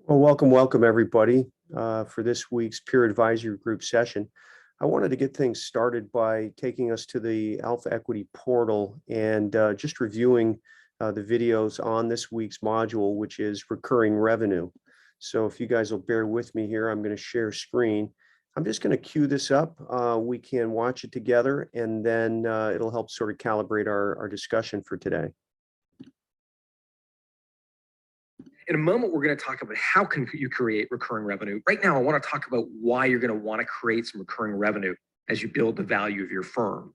Well, welcome everybody for this week's peer advisory group session. I wanted to get things started by taking us to the AlphaEquity portal and just reviewing the videos on this week's module, which is recurring revenue. So if you guys will bear with me here, I'm going to share screen. I'm just going to cue this up. We can watch it together, and then it'll help sort of calibrate our discussion for today. In a moment, we're going to talk about how can you create recurring revenue. Right now, I want to talk about why you're going to want to create some recurring revenue as you build the value of your firm.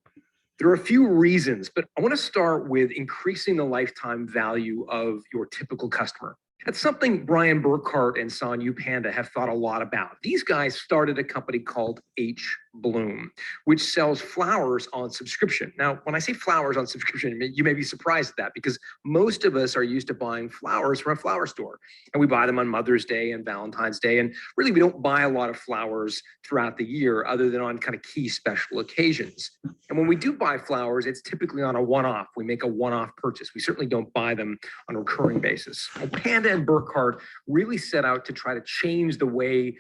There are a few reasons, but I want to start with increasing the lifetime value of your typical customer. That's something Brian Burkhart and Sanyu Panda have thought a lot about. These guys started a company called H.Bloom, which sells flowers on subscription. Now, when I say flowers on subscription, you may be surprised at that because most of us are used to buying flowers from a flower store. And we buy them on Mother's Day and Valentine's Day. And really, we don't buy a lot of flowers throughout the year other than on kind of key special occasions. And when we do buy flowers, it's typically on a one-off. We make a one-off purchase. We certainly don't buy them on a recurring basis. Well, Panda and Burkhart really set out to try to change the way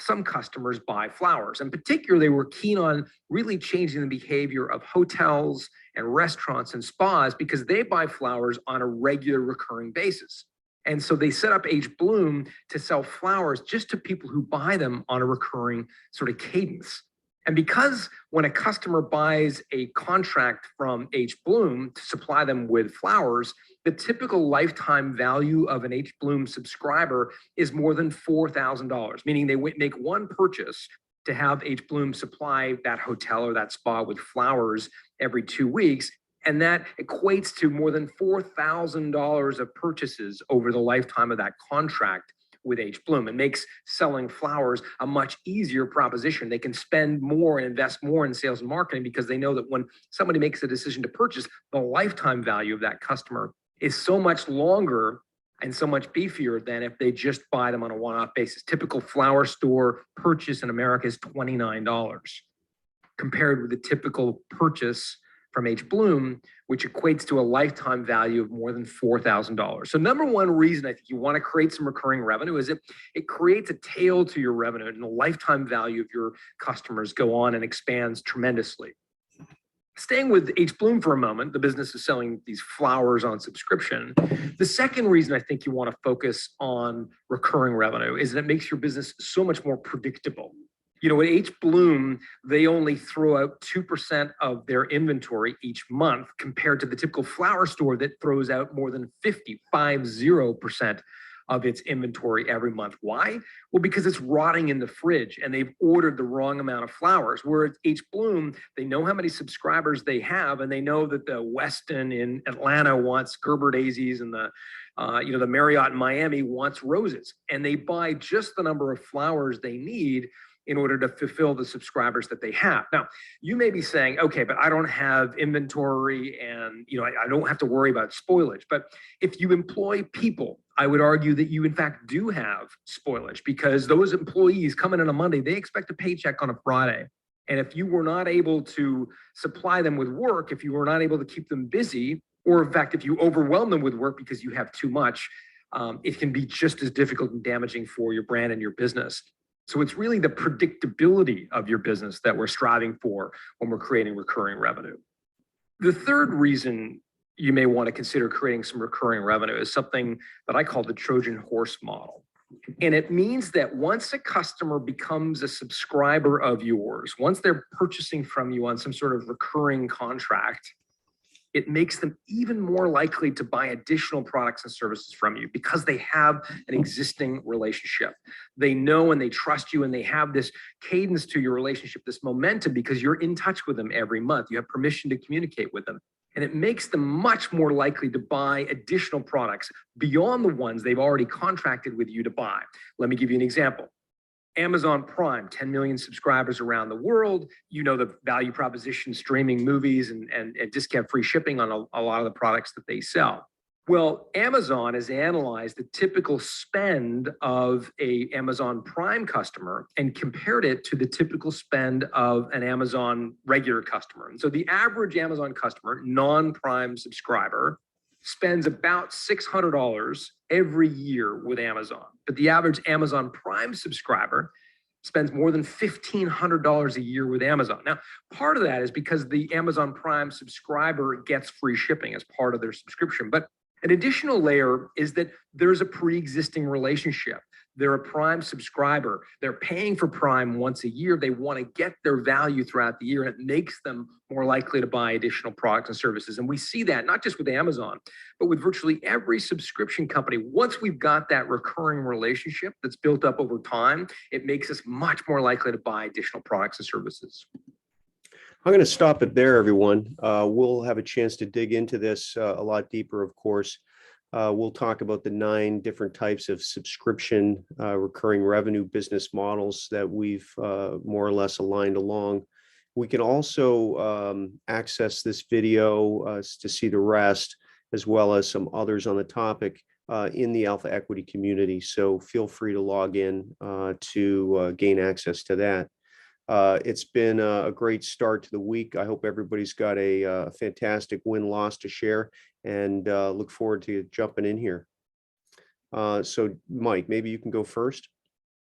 some customers buy flowers. In particular, they were keen on really changing the behavior of hotels and restaurants and spas because they buy flowers on a regular recurring basis. And so they set up H.Bloom to sell flowers just to people who buy them on a recurring sort of cadence. And because when a customer buys a contract from H.Bloom to supply them with flowers, the typical lifetime value of an H.Bloom subscriber is more than $4,000, meaning they make one purchase to have H.Bloom supply that hotel or that spa with flowers every 2 weeks. And that equates to more than $4,000 of purchases over the lifetime of that contract with H.Bloom. It makes selling flowers a much easier proposition. They can spend more and invest more in sales and marketing because they know that when somebody makes a decision to purchase, the lifetime value of that customer is so much longer and so much beefier than if they just buy them on a one-off basis. Typical flower store purchase in America is $29, compared with the typical purchase from H.Bloom, which equates to a lifetime value of more than $4,000. So number one reason I think you want to create some recurring revenue is it creates a tail to your revenue, and the lifetime value of your customers go on and expands tremendously. Staying with H.Bloom for a moment, the business is selling these flowers on subscription. The second reason I think you want to focus on recurring revenue is that it makes your business so much more predictable. You know, at H.Bloom, they only throw out 2% of their inventory each month compared to the typical flower store that throws out more than 50% of its inventory every month. Why? Well, because it's rotting in the fridge and they've ordered the wrong amount of flowers. Whereas H.Bloom, they know how many subscribers they have, and they know that the Westin in Atlanta wants Gerber daisies and the Marriott in Miami wants roses. And they buy just the number of flowers they need in order to fulfill the subscribers that they have. Now, you may be saying, okay, but I don't have inventory and I don't have to worry about spoilage. But if you employ people, I would argue that you in fact do have spoilage because those employees coming in on a Monday, they expect a paycheck on a Friday. And if you were not able to supply them with work, if you were not able to keep them busy, or in fact, if you overwhelm them with work because you have too much, it can be just as difficult and damaging for your brand and your business. So it's really the predictability of your business that we're striving for when we're creating recurring revenue. The third reason you may want to consider creating some recurring revenue is something that I call the Trojan horse model. And it means that once a customer becomes a subscriber of yours, once they're purchasing from you on some sort of recurring contract, it makes them even more likely to buy additional products and services from you because they have an existing relationship. They know and they trust you, and they have this cadence to your relationship, this momentum, because you're in touch with them every month. You have permission to communicate with them. And it makes them much more likely to buy additional products beyond the ones they've already contracted with you to buy. Let me give you an example. Amazon Prime, 10 million subscribers around the world. You know the value proposition, streaming movies and discount-free shipping on a lot of the products that they sell. Well, Amazon has analyzed the typical spend of a Amazon Prime customer and compared it to the typical spend of an Amazon regular customer. And so the average Amazon customer, non-Prime subscriber, spends about $600 every year with Amazon, but the average Amazon Prime subscriber spends more than $1,500 a year with Amazon. Now, part of that is because the Amazon Prime subscriber gets free shipping as part of their subscription. But an additional layer is that there's a pre-existing relationship. They're a Prime subscriber. They're paying for Prime once a year. They want to get their value throughout the year, and it makes them more likely to buy additional products and services. And we see that not just with Amazon, but with virtually every subscription company. Once we've got that recurring relationship that's built up over time, it makes us much more likely to buy additional products and services. I'm going to stop it there, everyone. We'll have a chance to dig into this a lot deeper, of course. We'll talk about the 9 different types of subscription recurring revenue business models that we've more or less aligned along. We can also access this video to see the rest, as well as some others on the topic in the AlphaEquity community. So feel free to log in to gain access to that. It's been a great start to the week. I hope everybody's got a fantastic win-loss to share, and look forward to jumping in here. So Mike, maybe you can go first.